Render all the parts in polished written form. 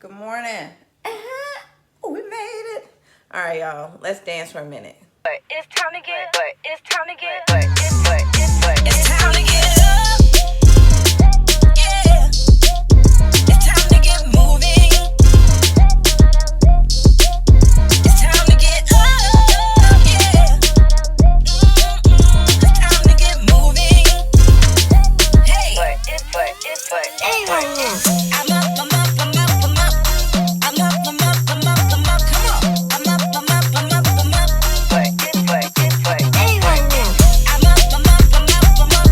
Good morning. We made it. All right, y'all. Let's dance for a minute. But it's time to get, but it's time to get, but it's time to get up. Yeah. It's time to get moving. It's time to get up. Yeah. It's time to get moving. Hey. I'm up, I'm up, I'm up, I'm up. I'm up, I'm up, I'm up, I'm up. Come on. I'm up, I'm up, I'm up, I'm up. I'm up, I'm up, I'm up, I'm up.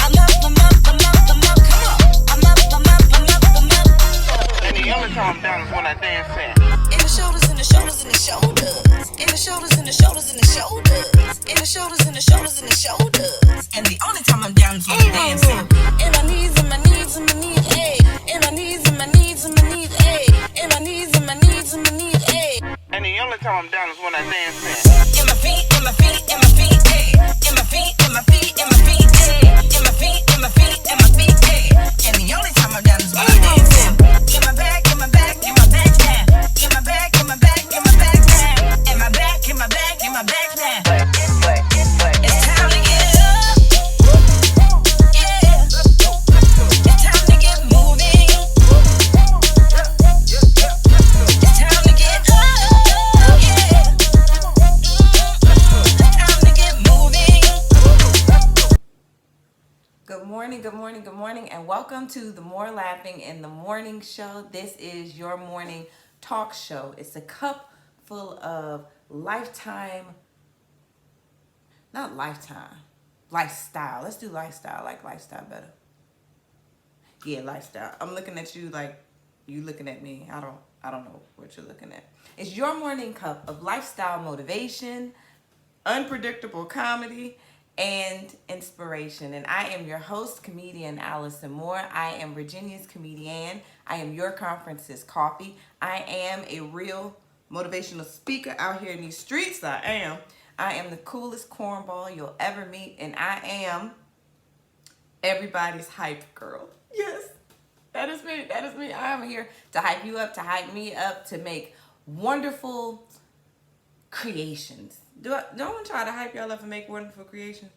I'm up, I'm up, I'm up, I'm up. Come on. I'm up, I'm up, I'm up, I'm up. And the only time I'm down is when I dance in. In the shoulders, in the shoulders, in the shoulders. In the shoulders, in the shoulders, in the shoulders. In the shoulders, in the shoulders, in the shoulders. And the only time I'm down is when I'm dancing. In my knees, in my knees, in my knees, ayy. In my knees, in my knees, in my knees, ayy. In my knees, in my knees, in my knees, ayy. And the only time I'm down is when I dance in. In my feet, in my feet, in my feet, ayy. In my feet, in my feet, in my feet, ayy. In my feet, in my feet, in my feet, ayy. And the only time I'm down is when I'm dancing. In my back, in my back, in my back now. In my back, in my back, in my back now. In my back, in my back, in my back now. It's time to get up. Yeah. It's time to get moving. It's time to get up. Yeah. It's time to get moving. Good morning, good morning, good morning, and welcome to the MooreLaughing in the Morning Show. This is your morning talk show. It's a cup full of lifetime, not lifetime, lifestyle. Let's do lifestyle. I like lifestyle better. Yeah, lifestyle. I'm looking at you like you looking at me. I don't know what you're looking at. It's your morning cup of lifestyle motivation, unpredictable comedy, and inspiration. And I am your host, comedian Allison Moore. I am Virginia's comedian. I am your conference's coffee. I am a real motivational speaker out here in these streets. I am. I am the coolest cornball you'll ever meet, and I am everybody's hype girl. Yes, that is me. That is me. I am here to hype you up, to hype me up, to make wonderful creations. Do I want to try to hype y'all up and make wonderful creations?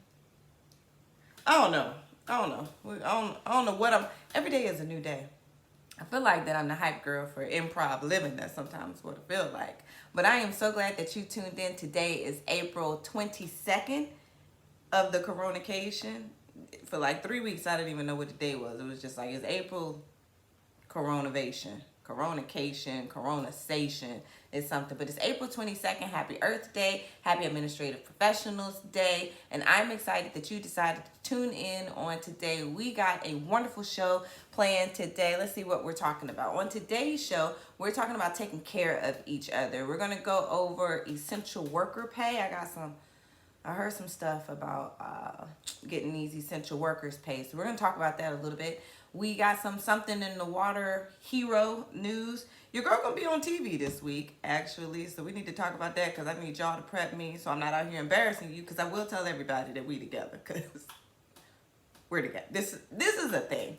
I don't know. I don't know what I'm. Every day is a new day. I feel like that I'm the hype girl for improv living. That's sometimes what it feels like. But I am so glad that you tuned in. Today is April 22nd of the Coronation. For like 3 weeks, I didn't even know what the day was. It was just like, it's April Coronation. Coronation is something. But it's April 22nd. Happy Earth Day. Happy Administrative Professionals Day. And I'm excited that you decided to tune in on today. We got a wonderful show planned today. Let's see what we're talking about. On today's show, we're talking about taking care of each other. We're going to go over essential worker pay. I heard some stuff about getting these essential workers paid. So we're going to talk about that a little bit. We got something in the water hero news. Your girl going to be on TV this week, actually. So we need to talk about that because I need y'all to prep me so I'm not out here embarrassing you, because I will tell everybody that we together, because we're together. This is a thing.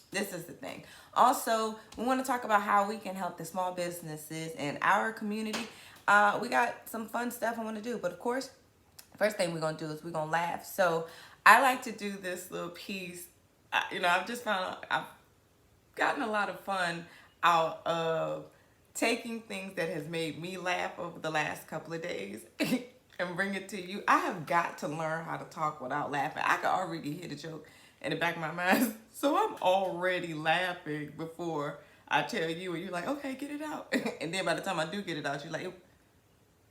This is the thing. Also, we want to talk about how we can help the small businesses in our community. We got some fun stuff I want to do. But, of course, first thing we're going to do is we're going to laugh. So I like to do this little piece. I've just found out I've gotten a lot of fun out of taking things that has made me laugh over the last couple of days and bring it to you. I have got to learn how to talk without laughing. I can already hear the joke in the back of my mind. So I'm already laughing before I tell you, and you're like, okay, get it out. And then by the time I do get it out, you're like,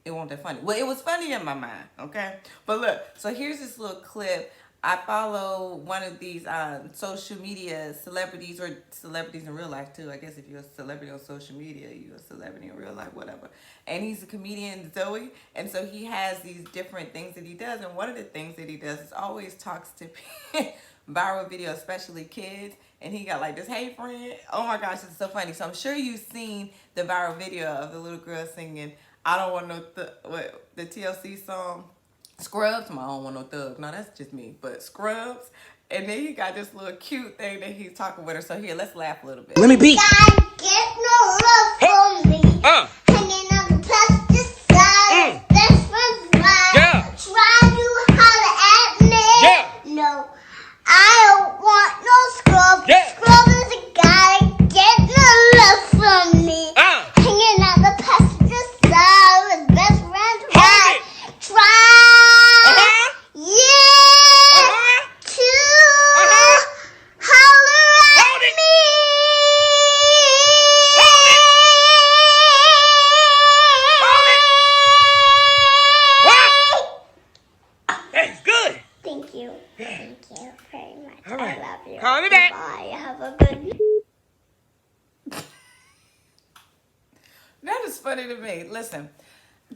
it wasn't that funny. Well, it was funny in my mind, okay? But look, so here's this little clip. I follow one of these social media celebrities, or celebrities in real life too. I guess if you're a celebrity on social media, you're a celebrity in real life, whatever. And he's a comedian, Zoe. And so he has these different things that he does. And one of the things that he does is always talks to viral videos, especially kids. And he got like this, hey friend. Oh my gosh, it's so funny. So I'm sure you've seen the viral video of the little girl singing, I don't want no, the TLC song, Scrubs. I don't want no thug. No, that's just me. But Scrubs. And then he got this little cute thing that he's talking with her. So here, let's laugh a little bit. Let me be. Get no just funny to me. Listen,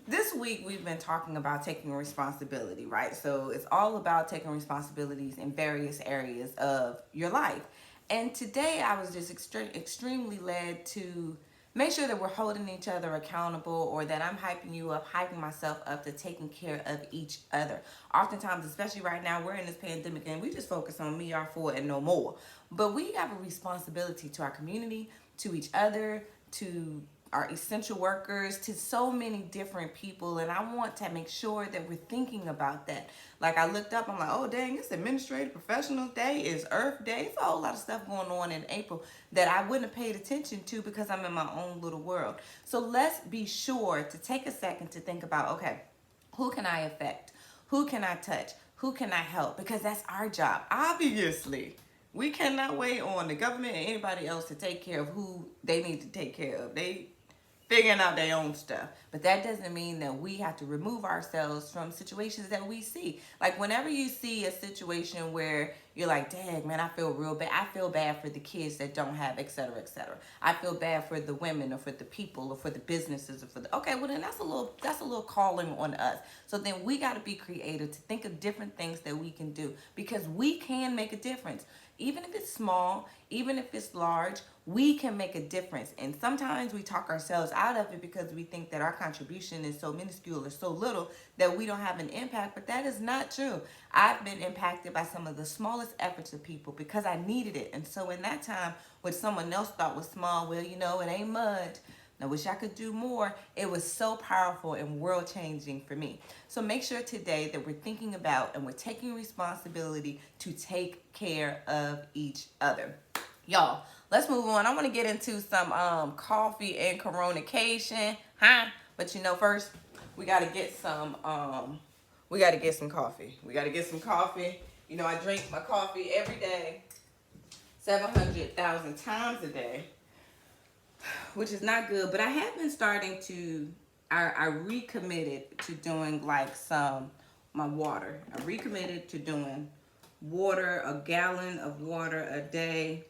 this week we've been talking about taking responsibility, right? So it's all about taking responsibilities in various areas of your life. And today I was just extremely led to make sure that we're holding each other accountable, or that I'm hyping you up, hyping myself up to taking care of each other. Oftentimes, especially right now, we're in this pandemic and we just focus on me, our four, and no more. But we have a responsibility to our community, to each other, to our essential workers, to so many different people. And I want to make sure that we're thinking about that. Like, I looked up, I'm like, oh dang, it's Administrative Professionals Day, it's Earth Day. It's a whole lot of stuff going on in April that I wouldn't have paid attention to because I'm in my own little world. So let's be sure to take a second to think about, okay, who can I affect? Who can I touch? Who can I help? Because that's our job. Obviously, we cannot wait on the government and anybody else to take care of who they need to take care of. They figuring out their own stuff. But that doesn't mean that we have to remove ourselves from situations that we see. Like, whenever you see a situation where you're like, dang, man, I feel real bad. I feel bad for the kids that don't have, et cetera, et cetera. I feel bad for the women, or for the people, or for the businesses, or for the, okay, well then that's a little calling on us. So then we got to be creative to think of different things that we can do, because we can make a difference. Even if it's small, even if it's large, we can make a difference. And sometimes we talk ourselves out of it because we think that our contribution is so minuscule or so little that we don't have an impact, but that is not true. I've been impacted by some of the smallest efforts of people because I needed it. And so in that time, what someone else thought was small, well, you know, it ain't much. I wish I could do more. It was so powerful and world changing for me. So make sure today that we're thinking about and we're taking responsibility to take care of each other. Y'all, let's move on. I want to get into some coffee and coronation, huh? But you know, first we gotta get some coffee. We gotta get some coffee. You know, I drink my coffee every day, 700,000 times a day, which is not good. But I have been starting to, I recommitted to doing like my water. I recommitted to doing water, a gallon of water a day.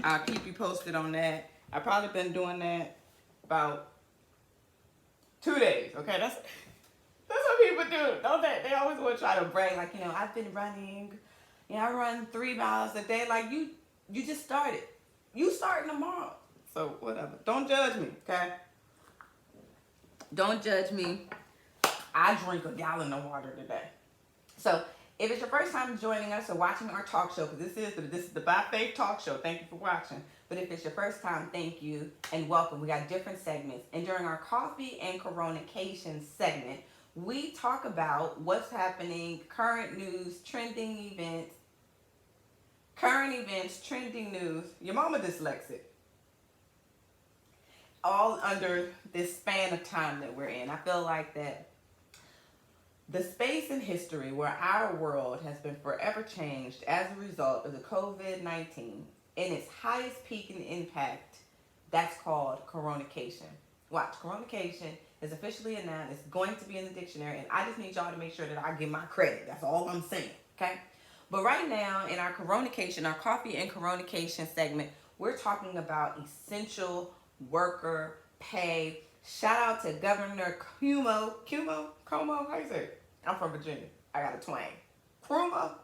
I'll keep you posted on that. I've probably been doing that about 2 days. Okay, that's what people do, don't they? They always want to try to brag, like, you know, I've been running. You know, I run 3 miles a day. Like, you just started. You starting tomorrow. So whatever. Don't judge me, okay? Don't judge me. I drink a gallon of water today. So if it's your first time joining us or watching our talk show, because this is the By Faith talk show, thank you for watching. But if it's your first time, thank you and welcome. We got different segments. And during our coffee and coronation segment, we talk about what's happening, current news, trending events, trending news. Your mama dyslexic. All under this span of time that we're in. I feel like that the space in history where our world has been forever changed as a result of the COVID-19 in its highest peak in impact, that's called coronation. Watch, coronation is officially announced. It's going to be in the dictionary, and I just need y'all to make sure that I give my credit. That's all I'm saying, okay? But right now, in our coronation, our coffee and coronation segment, we're talking about essential worker pay. Shout out to Governor Cuomo, how you say it? I'm from Virginia. I got a twang. Cuomo,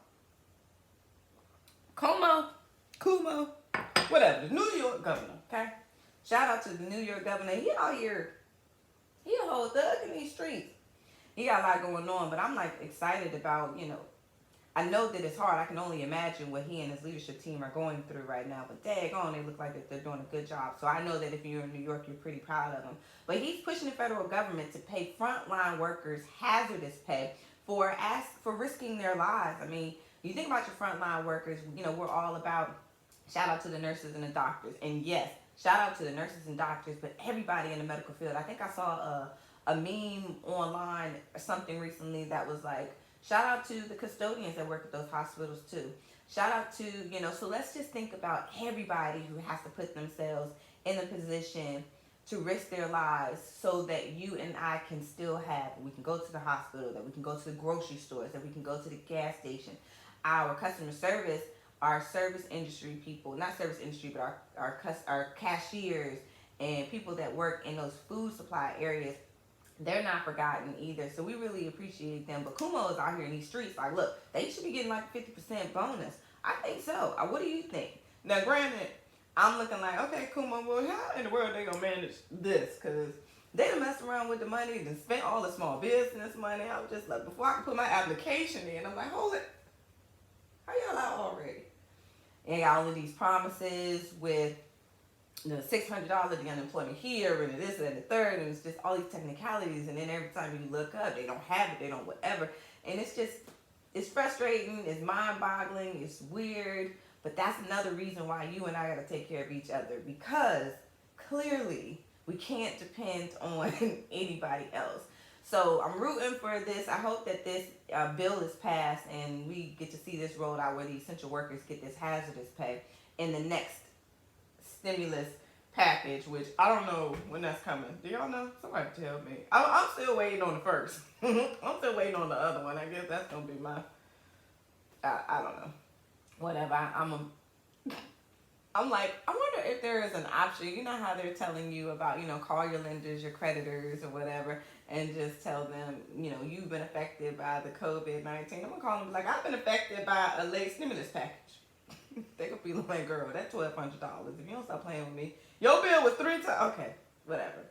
whatever. The New York governor, okay? Shout out to the New York governor. He out here, he a whole thug in these streets. He got a lot going on, but I'm like excited about, you know, I know that it's hard. I can only imagine what he and his leadership team are going through right now. But daggone, they look like that they're doing a good job. So I know that if you're in New York, you're pretty proud of him. But he's pushing the federal government to pay frontline workers hazardous pay for risking their lives. I mean, you think about your frontline workers, you know, we're all about, shout out to the nurses and the doctors. And yes, shout out to the nurses and doctors, but everybody in the medical field. I think I saw a meme online or something recently that was like, shout out to the custodians that work at those hospitals too. Shout out to, you know, so let's just think about everybody who has to put themselves in a position to risk their lives so that you and I can still have, we can go to the hospital, that we can go to the grocery stores, that we can go to the gas station. Our customer service, our service industry people, not service industry, but our cashiers and people that work in those food supply areas, they're not forgotten either. So we really appreciate them. But Kumo is out here in these streets. Like, look, they should be getting like a 50% bonus. I think so. What do you think? Now, granted, I'm looking like, okay, Kumo, well, how in the world they gonna manage this? Because they done messed around with the money and spent all the small business money. I was just like, before I could put my application in, I'm like, hold it. How y'all out already? And got all of these promises with the $600, the unemployment here, and this and the third, and it's just all these technicalities. And then every time you look up, they don't have it, they don't whatever, and it's frustrating, it's mind-boggling, it's weird. But that's another reason why you and I got to take care of each other, because clearly we can't depend on anybody else. So I'm rooting for this. I hope that this bill is passed and we get to see this rolled out where the essential workers get this hazardous pay in the next stimulus package, which I don't know when that's coming. Do y'all know? Somebody tell me. I'm still waiting on the first. I'm still waiting on the other one. I guess that's going to be my, I don't know. Whatever. I'm like, I wonder if there is an option. You know how they're telling you about, call your lenders, your creditors, or whatever, and just tell them, you've been affected by the COVID-19. I'm going to call them like, I've been affected by a late stimulus package. They could be like, girl, that's $1,200. If you don't stop playing with me, your bill was 3 times. Okay, whatever.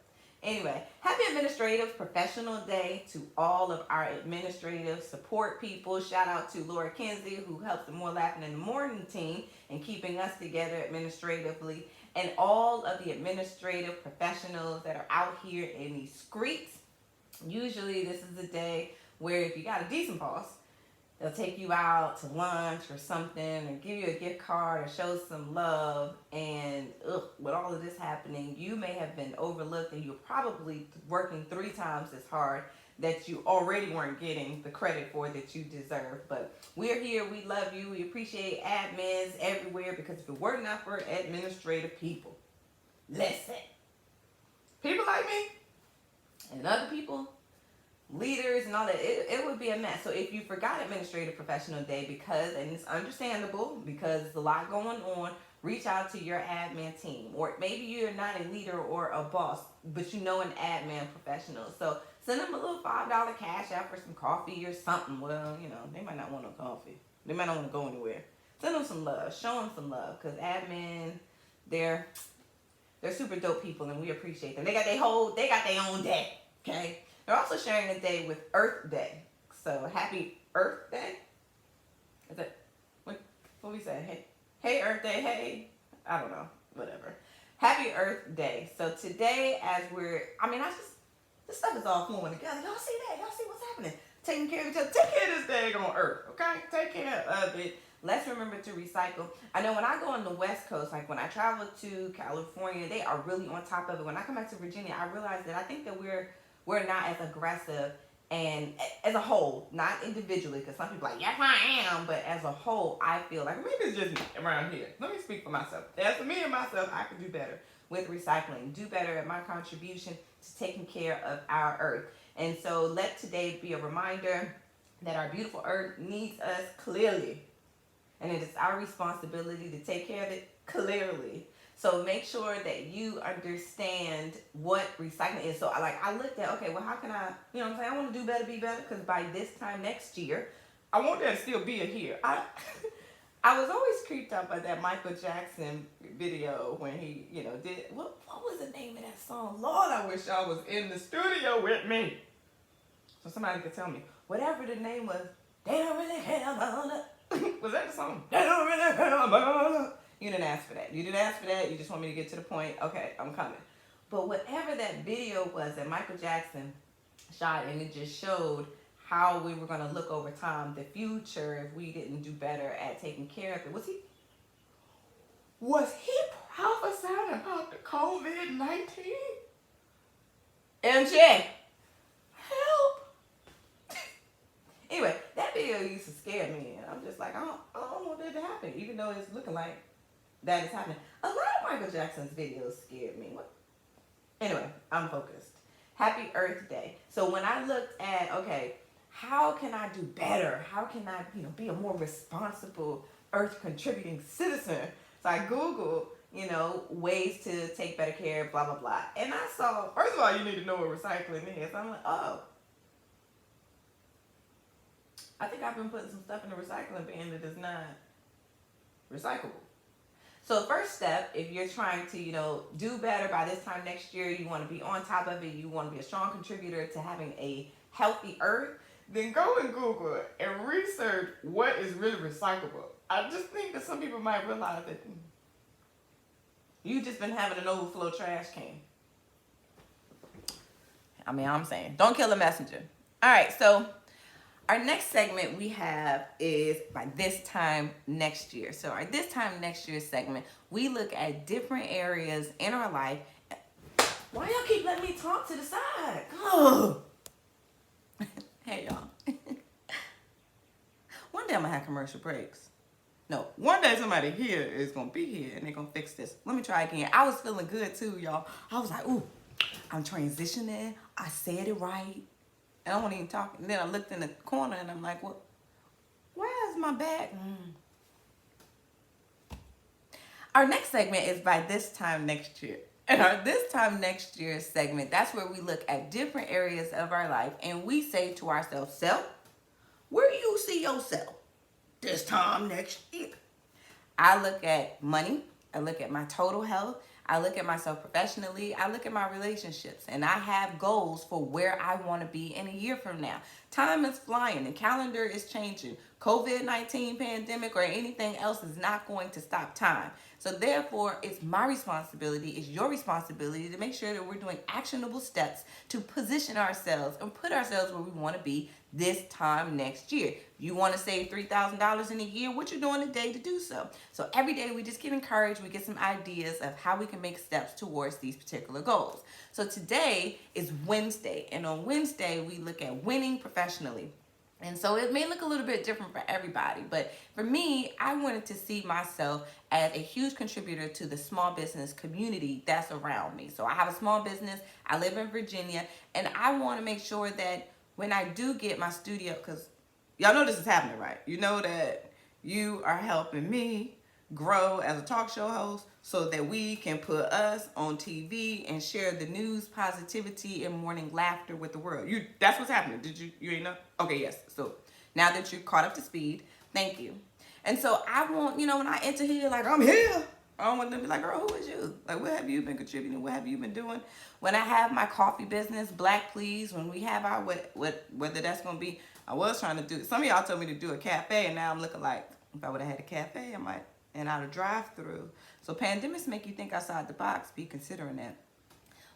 Anyway, happy Administrative Professional Day to all of our administrative support people. Shout out to Laura Kinsey, who helps the MooreLaughing in the Morning team in keeping us together administratively, and all of the administrative professionals that are out here in these streets. Usually this is a day where if you got a decent boss, they'll take you out to lunch or something, or give you a gift card, or show some love. And with all of this happening, you may have been overlooked, and you're probably working 3 times as hard that you already weren't getting the credit for that you deserve. But we're here. We love you. We appreciate admins everywhere, because if it were not for administrative people, listen, people like me and other people, leaders and all that, it would be a mess. So if you forgot Administrative Professional Day, and it's understandable because there's a lot going on, reach out to your admin team. Or maybe you're not a leader or a boss, but you know an admin professional. So send them a little $5 cash out for some coffee or something. Well, they might not want no coffee. They might not want to go anywhere. Send them some love. Show them some love, because admin, they're super dope people, and we appreciate them. They got their own day, okay? They're also sharing a day with Earth Day. So happy Earth Day. Is it, what we say? Hey Earth Day, hey. I don't know, whatever. Happy Earth Day. So today, this stuff is all flowing together. Y'all see that? Y'all see what's happening? Taking care of each other. Take care of this day on Earth, okay? Take care of it. Let's remember to recycle. I know when I go on the West Coast, like when I travel to California, they are really on top of it. When I come back to Virginia, I realize that I think that we're not as aggressive, and as a whole, not individually, because some people are like, yes, I am, but as a whole, I feel like maybe it's just around here. Let me speak for myself. As for me and myself, I could do better with recycling, do better at my contribution to taking care of our Earth. And so let today be a reminder that our beautiful Earth needs us clearly, and it is our responsibility to take care of it clearly. So make sure that you understand what recycling is. So I looked at, okay, well, how can I, I want to do better, be better, because by this time next year, I want there to still be a here. I was always creeped out by that Michael Jackson video when he, did, what was the name of that song? Lord, I wish I was in the studio with me, so somebody could tell me. Whatever the name was, they don't really care about it. Was that the song? They don't really care about it. You didn't ask for that. You didn't ask for that. You just want me to get to the point. Okay, I'm coming. But whatever that video was that Michael Jackson shot, and it just showed how we were going to look over time, the future, if we didn't do better at taking care of it. Was he prophesying about the COVID-19? MJ, help. Anyway, that video used to scare me, and I'm just like, I don't want that to happen, even though it's looking like that is happening. A lot of Michael Jackson's videos scared me. Anyway, I'm focused. Happy Earth Day. So when I looked at, okay, how can I do better? How can I, be a more responsible Earth contributing citizen? So I Googled, ways to take better care, blah, blah, blah. And I saw, first of all, you need to know what recycling is. I'm like, oh, I think I've been putting some stuff in the recycling bin that is not recyclable. So first step, if you're trying to, do better by this time next year, you want to be on top of it, you want to be a strong contributor to having a healthy earth, then go and Google it and research what is really recyclable. I just think that some people might realize that you've just been having an overflow trash can. I'm saying, don't kill a messenger. All right, so our next segment we have is by this time next year. So our this time next year segment, we look at different areas in our life. Why y'all keep letting me talk to the side? Oh. Hey, y'all. One day I'm gonna have commercial breaks. No, one day somebody here is gonna be here and they're gonna fix this. Let me try again. I was feeling good too, y'all. I was like, ooh, I'm transitioning. I said it right. And I wasn't even talking. And then I looked in the corner and I'm like, well, where's my bag? Our next segment is by this time next year. And our this time next year segment, that's where we look at different areas of our life and we say to ourselves, self, where do you see yourself this time next year? I look at money. I look at my total health. I look at myself professionally. I look at my relationships, and I have goals for where I want to be in a year from now. Time is flying. The calendar is changing. COVID-19 pandemic or anything else is not going to stop time. So therefore, it's my responsibility, it's your responsibility to make sure that we're doing actionable steps to position ourselves and put ourselves where we want to be this time next year. You want to save $3,000 in a year, what you doing today to do so? So every day we just get encouraged, we get some ideas of how we can make steps towards these particular goals. So today is Wednesday, and on Wednesday we look at winning professionally. And so it may look a little bit different for everybody, but for me, I wanted to see myself as a huge contributor to the small business community that's around me. So I have a small business, I live in Virginia, and I want to make sure that when I do get my studio, because y'all know this is happening, right? You know that you are helping me grow as a talk show host so that we can put us on TV and share the news, positivity, and morning laughter with the world. That's what's happening. You ain't know? Okay, yes. So now that you're caught up to speed, thank you. And so I want, when I enter here, like, I'm here. I don't want them to be like, girl, who is you? Like, what have you been contributing? What have you been doing? When I have my coffee business, Black Please, when we have our, whether that's going to be, I was trying to do, some of y'all told me to do a cafe, and now I'm looking like, if I would have had a cafe, I might, and out of drive-through. So pandemics make you think outside the box, be considering that.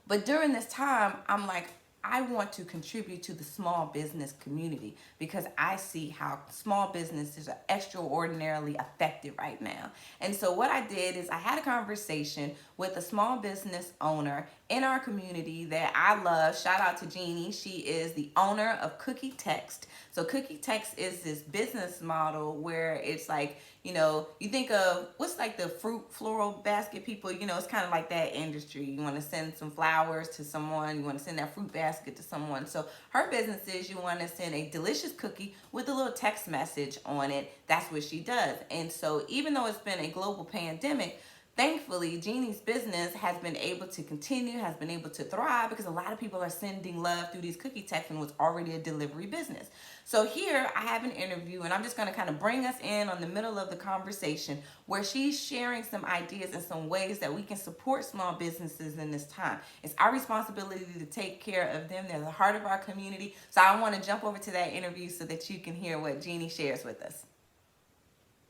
But during this time, I'm like, I want to contribute to the small business community because I see how small businesses are extraordinarily affected right now. And so what I did is I had a conversation with a small business owner in our community that I love. Shout out to Jeannie. She is the owner of Cookie Text. So Cookie Text is this business model where it's like, you think of what's like the fruit floral basket people, it's kind of like that industry. You want to send some flowers to someone, you want to send that fruit basket to someone. So her business is you want to send a delicious cookie with a little text message on it. That's what she does. And so even though it's been a global pandemic, thankfully, Jeannie's business has been able to continue, has been able to thrive because a lot of people are sending love through these cookie texts and it was already a delivery business. So here I have an interview and I'm just going to kind of bring us in on the middle of the conversation where she's sharing some ideas and some ways that we can support small businesses in this time. It's our responsibility to take care of them. They're the heart of our community. So I want to jump over to that interview so that you can hear what Jeannie shares with us.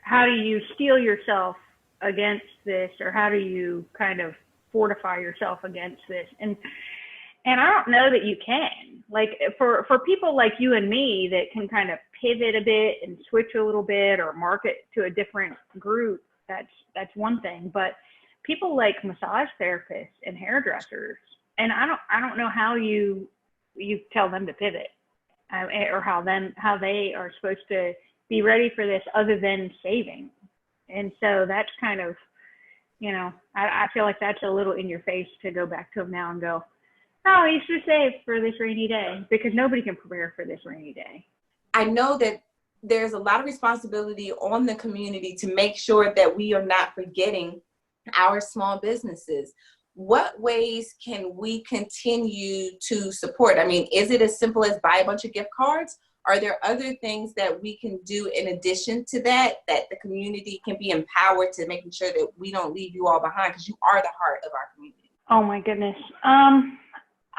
How do you steel yourself against this, or how do you kind of fortify yourself against this? And I don't know that you can. Like for people like you and me that can kind of pivot a bit and switch a little bit or market to a different group, that's one thing. But people like massage therapists and hairdressers, and I don't know how you tell them to pivot, or how they are supposed to be ready for this other than saving. And so that's kind of, I feel like that's a little in your face to go back to them now and go, oh, you should save for this rainy day, because nobody can prepare for this rainy day. I know that there's a lot of responsibility on the community to make sure that we are not forgetting our small businesses. What ways can we continue to support? I mean, is it as simple as buy a bunch of gift cards? Are there other things that we can do in addition to that the community can be empowered to making sure that we don't leave you all behind, because you are the heart of our community? Oh my goodness.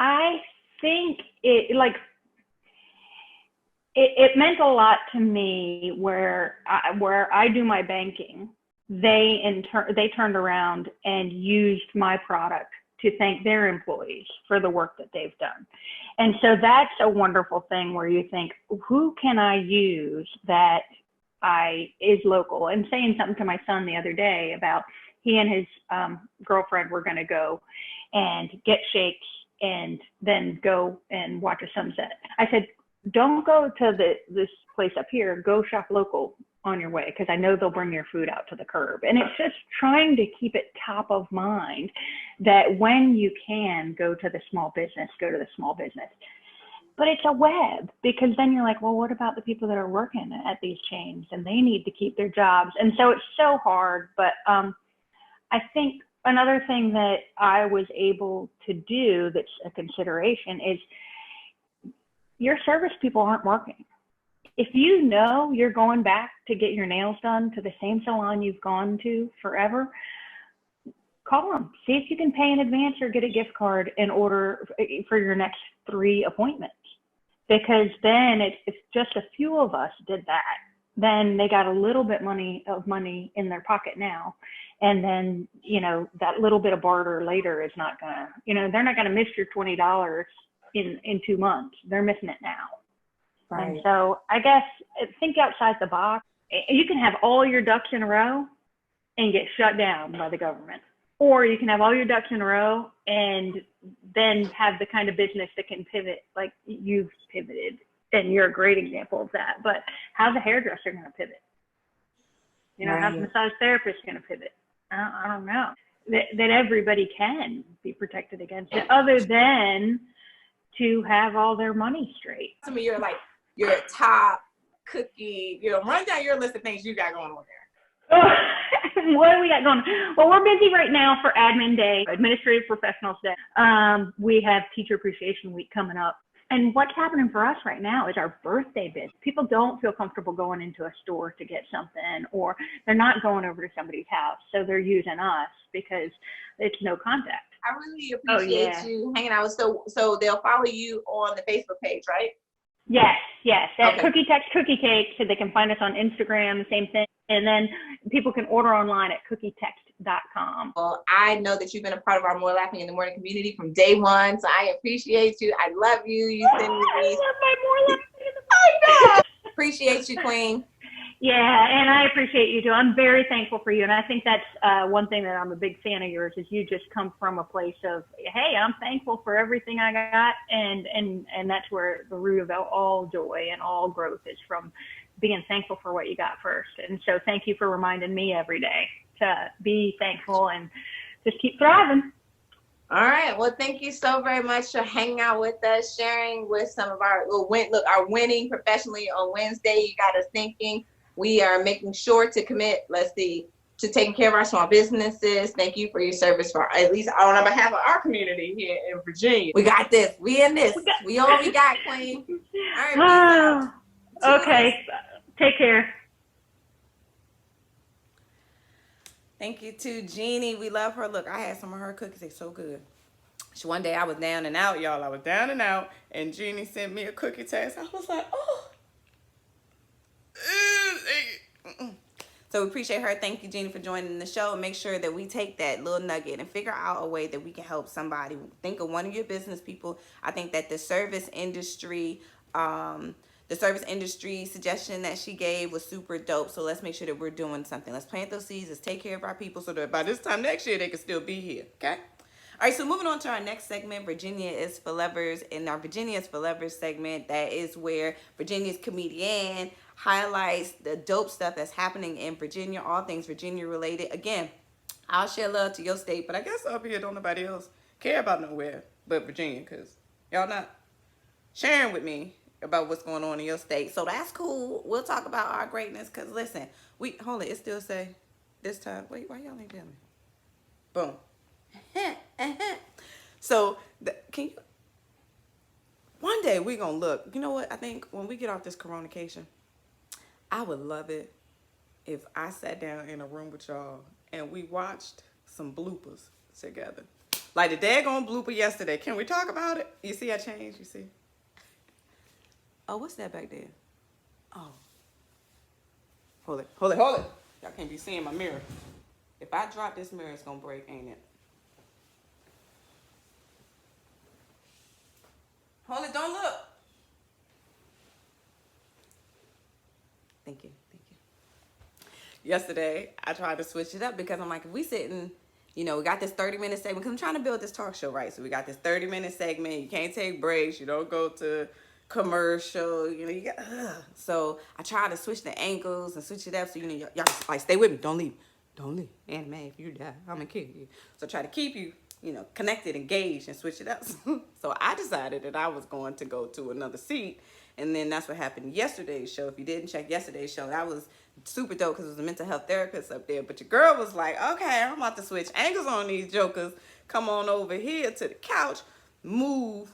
I think it meant a lot to me where I do my banking. They turned around and used my product to thank their employees for the work that they've done. And so that's a wonderful thing where you think, who can I use that is local? And saying something to my son the other day about he and his girlfriend were going to go and get shakes and then go and watch a sunset. I said, don't go to this place up here, go shop local on your way, because I know they'll bring your food out to the curb. And it's just trying to keep it top of mind that when you can go to the small business, go to the small business. But it's a web, because then you're like, well, what about the people that are working at these chains and they need to keep their jobs? And so it's so hard. But I think another thing that I was able to do that's a consideration is your service people aren't working. If you know you're going back to get your nails done to the same salon you've gone to forever, call them. See if you can pay in advance or get a gift card in order for your next 3 appointments. Because then if just a few of us did that, then they got a little bit of money in their pocket now. And then, that little bit of barter later is not gonna, they're not gonna miss your $20 in 2 months. They're missing it now. Right. And so I guess think outside the box. You can have all your ducks in a row and get shut down by the government. Or you can have all your ducks in a row and then have the kind of business that can pivot like you've pivoted. And you're a great example of that. But how's a hairdresser going to pivot? Right. How's a massage therapist going to pivot? I don't know. That everybody can be protected against it, other than to have all their money straight. Some of your top cookie, run down your list of things you got going on there. What do we got going on? Well, we're busy right now for Admin Day, Administrative Professionals Day. We have Teacher Appreciation Week coming up. And what's happening for us right now is our birthday business. People don't feel comfortable going into a store to get something, or they're not going over to somebody's house. So they're using us because it's no contact. I really appreciate you hanging out. So they'll follow you on the Facebook page, right? Yes. At Okay. Cookie Text Cookie Cake, so they can find us on Instagram, the same thing. And then people can order online at cookietext.com. Well, I know that you've been a part of our MooreLaughing in the Morning community from day one, so I appreciate you. I love you. You send me I these. love my MooreLaughing in the Morning. Appreciate you, Queen. Yeah, and I appreciate you too. I'm very thankful for you. And I think that's one thing that I'm a big fan of yours, is you just come from a place of, hey, I'm thankful for everything I got. And that's where the root of all joy and all growth is, from being thankful for what you got first. And so thank you for reminding me every day to be thankful and just keep thriving. All right. Well, thank you so very much for hanging out with us, sharing with some of our our winning professionally on Wednesday. You got us thinking. We are making sure to commit, to taking care of our small businesses. Thank you for your service, for at least on behalf of our community here in Virginia. We got this. We in this. We all we got, Queen. All right. Peace out. Okay. Take care. Thank you to Jeannie. We love her. Look, I had some of her cookies. They're so good. One day I was down and out, y'all. I was down and out, and Jeannie sent me a cookie text. I was like, oh. So we appreciate her. Thank you, Jeannie, for joining the show. And make sure that we take that little nugget and figure out a way that we can help somebody. Think of one of your business people. I think that the service industry suggestion that she gave was super dope. So let's make sure that we're doing something. Let's plant those seeds. Let's take care of our people so that by this time next year, they can still be here. Okay? All right, so moving on to our next segment, Virginia is for Lovers. In our Virginia is for Lovers segment, that is where Virginia's comedian highlights the dope stuff that's happening in Virginia, all things Virginia related. Again, I'll share love to your state, but I guess up here don't nobody else care about nowhere but Virginia, because y'all not sharing with me about what's going on in your state. So that's cool. We'll talk about our greatness, because listen, it still say this time. Wait, why y'all ain't telling me? Boom. So, can you, one day we gonna look. You know what? I think when we get off this Coronation, I would love it if I sat down in a room with y'all and we watched some bloopers together. Like the daggone blooper yesterday. Can we talk about it? You see I changed? You see? Oh, what's that back there? Oh. Hold it. Y'all can't be seeing my mirror. If I drop this mirror, it's gonna break, ain't it? Hold it, don't look. Thank you. Yesterday, I tried to switch it up because I'm like, if we sitting, we got this 30-minute segment, because I'm trying to build this talk show, right? So we got this 30-minute segment. You can't take breaks. You don't go to commercial. You got, So I tried to switch the angles and switch it up. So, y'all like, stay with me. Don't leave. And man, if you die, I'm going to kill you. So try to keep you, connected, engaged, and switch it up. So I decided that I was going to go to another seat. And then that's what happened yesterday's show. If you didn't check yesterday's show, that was super dope because it was a mental health therapist up there. But your girl was like, okay, I'm about to switch angles on these jokers. Come on over here to the couch, move.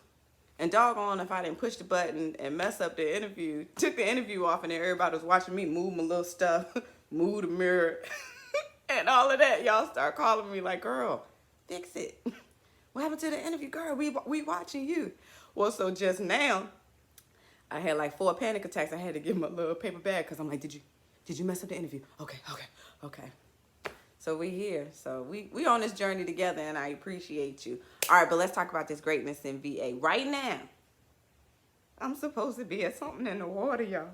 And doggone if I didn't push the button and mess up the interview. Took the interview off and then everybody was watching me move my little stuff, move the mirror, and all of that. Y'all start calling me like, girl, fix it. What happened to the interview? Girl, we watching you. Well, so just now, I had like 4 panic attacks. I had to give him a little paper bag because I'm like, did you mess up the interview? Okay. So we here. So we on this journey together, and I appreciate you. All right, but let's talk about this greatness in VA. Right now, I'm supposed to be at something in the water, y'all.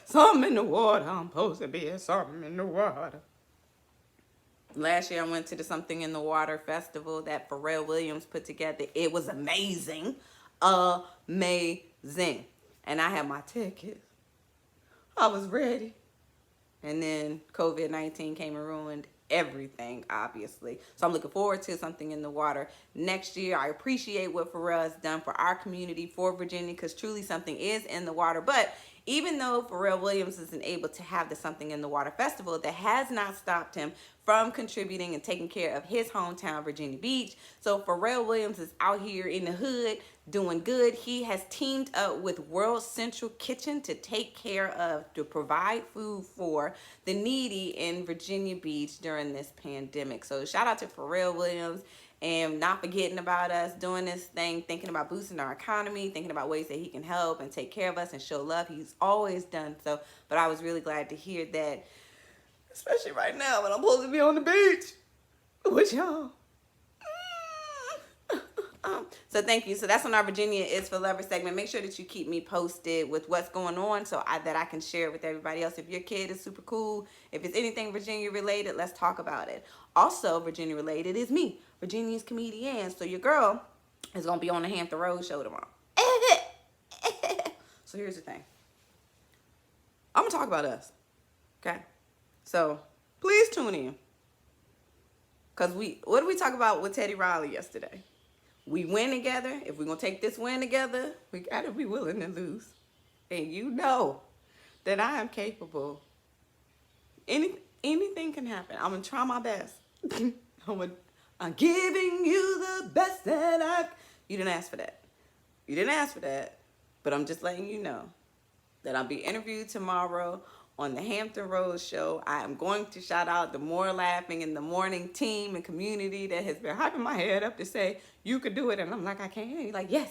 Something in the water. I'm supposed to be at something in the water. Last year, I went to the Something in the Water festival that Pharrell Williams put together. It was amazing. Amazing. And I had my tickets. I was ready. And then COVID-19 came and ruined everything, obviously. So I'm looking forward to Something in the Water next year. I appreciate what Pharrell has done for our community, for Virginia, because truly something is in the water. But even though Pharrell Williams isn't able to have the Something in the Water festival, that has not stopped him from contributing and taking care of his hometown, Virginia Beach. So Pharrell Williams is out here in the hood doing good. He has teamed up with World Central Kitchen to provide food for the needy in Virginia Beach during this pandemic. So shout out to Pharrell Williams, and not forgetting about us, doing this thing, thinking about boosting our economy, thinking about ways that he can help and take care of us and show love. He's always done so. But I was really glad to hear that, especially right now when I'm supposed to be on the beach with y'all. So thank you. So that's on our Virginia is for Lovers segment. Make sure that you keep me posted with what's going on that I can share it with everybody else. If your kid is super cool, if it's anything Virginia related, let's talk about it. Also, Virginia related is me, Virginia's comedian. So your girl is going to be on the Hampton Road show tomorrow. So here's the thing. I'm going to talk about us. Okay? So please tune in. Because what did we talk about with Teddy Riley yesterday? We win together. If we're going to take this win together, we got to be willing to lose. And you know that I am capable. Anything can happen. I'm going to try my best. I'm giving you the best that I've... You didn't ask for that. But I'm just letting you know that I'll be interviewed tomorrow on the Hampton Road show. I am going to shout out the MooreLaughing in the morning team and community that has been hyping my head up to say, you could do it. And I'm like, I can't. He's like, yes,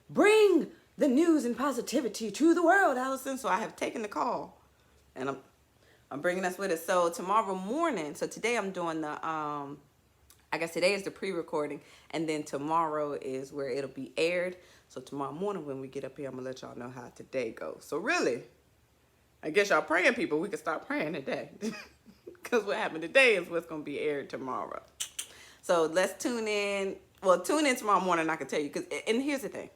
bring the news and positivity to the world, Allison. So I have taken the call, and I'm bringing us with us. So tomorrow morning, so today I'm doing the, I guess today is the pre-recording, and then tomorrow is where it'll be aired. So tomorrow morning when we get up here, I'm going to let y'all know how today goes. So really, I guess y'all praying people, we can start praying today. Because what happened today is what's going to be aired tomorrow. So let's tune in. Well, tune in tomorrow morning, I can tell you. And here's the thing.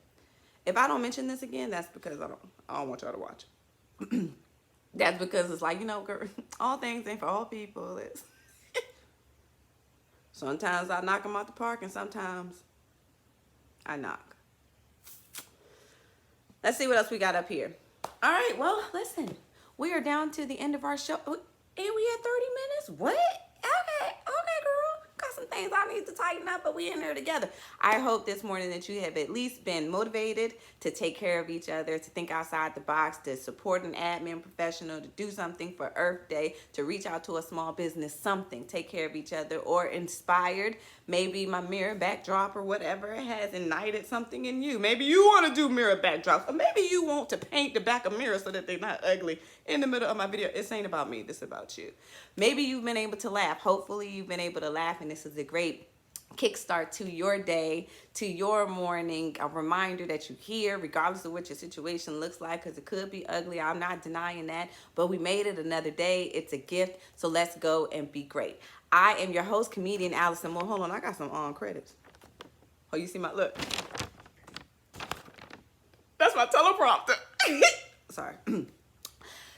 If I don't mention this again, that's because I don't want y'all to watch it. That's because it's like, girl, all things ain't for all people. Sometimes I knock them out the park, and sometimes I knock. Let's see what else we got up here. All right, well, listen. We are down to the end of our show. And we had 30 minutes? What? Okay, things I need to tighten up, but we in there together. I hope this morning that you have at least been motivated to take care of each other, to think outside the box, to support an admin professional, to do something for Earth Day, to reach out to a small business, something, take care of each other, or inspired. Maybe my mirror backdrop or whatever has ignited something in you. Maybe you want to do mirror backdrops, or maybe you want to paint the back of mirrors so that they're not ugly in the middle of my video. This ain't about me, this is about you. Maybe you've been able to laugh. Hopefully you've been able to laugh, and this is a great kickstart to your day, to your morning, a reminder that you're here regardless of what your situation looks like, because it could be ugly. I'm not denying that, but we made it another day. It's a gift, so let's go and be great. I am your host, comedian Allison Moore. Hold on, I got some on credits. Oh, you see my look? That's my teleprompter. Sorry.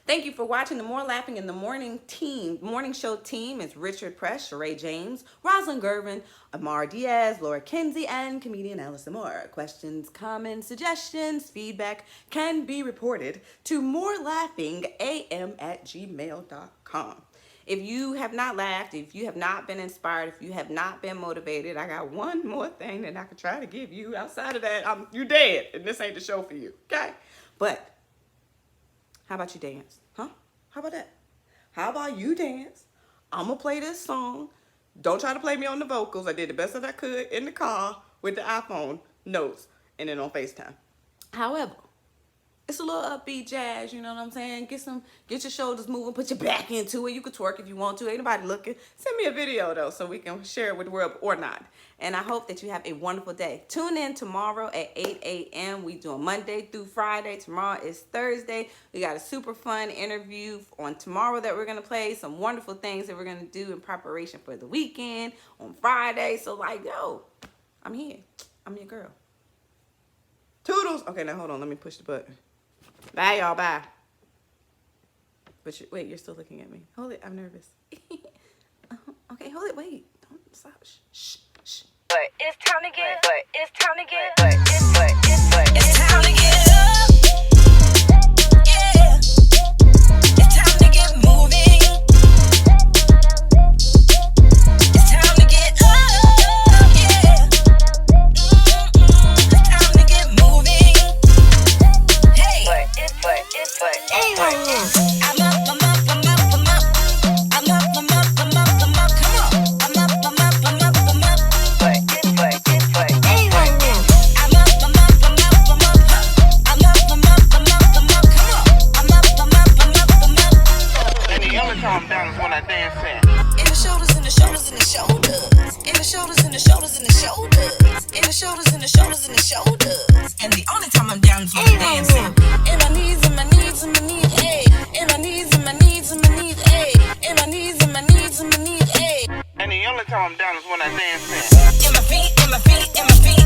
Thank you for watching the MooreLaughing in the Morning team. Morning show team is Richard Press, Sheree James, Rosalind Gervin, Amar Diaz, Laura Kinsey, and comedian Allison Moore. Questions, comments, suggestions, feedback can be reported to MooreLaughingAM@gmail.com. If you have not laughed, if you have not been inspired, if you have not been motivated, I got one more thing that I could try to give you. Outside of that, you're dead, and this ain't the show for you, okay? But how about you dance? Huh? How about that? How about you dance? I'm going to play this song. Don't try to play me on the vocals. I did the best that I could in the car with the iPhone notes and then on FaceTime. However, it's a little upbeat jazz, you know what I'm saying? Get your shoulders moving, put your back into it. You can twerk if you want to. Ain't nobody looking. Send me a video, though, so we can share it with the world or not. And I hope that you have a wonderful day. Tune in tomorrow at 8 a.m. We doing Monday through Friday. Tomorrow is Thursday. We got a super fun interview on tomorrow that we're going to play. Some wonderful things that we're going to do in preparation for the weekend on Friday. So, like, yo, I'm here. I'm your girl. Toodles. Okay, now hold on. Let me push the button. Bye, y'all. Bye. But wait, you're still looking at me. Hold it. I'm nervous. Okay, hold it. Wait. Don't stop. Shh. But it's time to get, but it's time to get, but it's time to get up. Yeah. It's time to get moving. It's time to get up. Yeah. It's time to get moving. Hey. But it's I'm up. Come on. I'm up. Calm down is when I dance in. In the shoulders, in the shoulders, in the shoulders. In the shoulders, in the shoulders, in the shoulders. In the shoulders, in the shoulders, in the shoulders. And the only time I'm down is when I'm dancing. In my knees, in my knees, in my knees, ayy. In my knees, in my knees, in my knees, ayy. In my knees, in my knees, in my knees, ayy. And the only time I'm down is when I dance in. In my feet, in my feet, in my feet.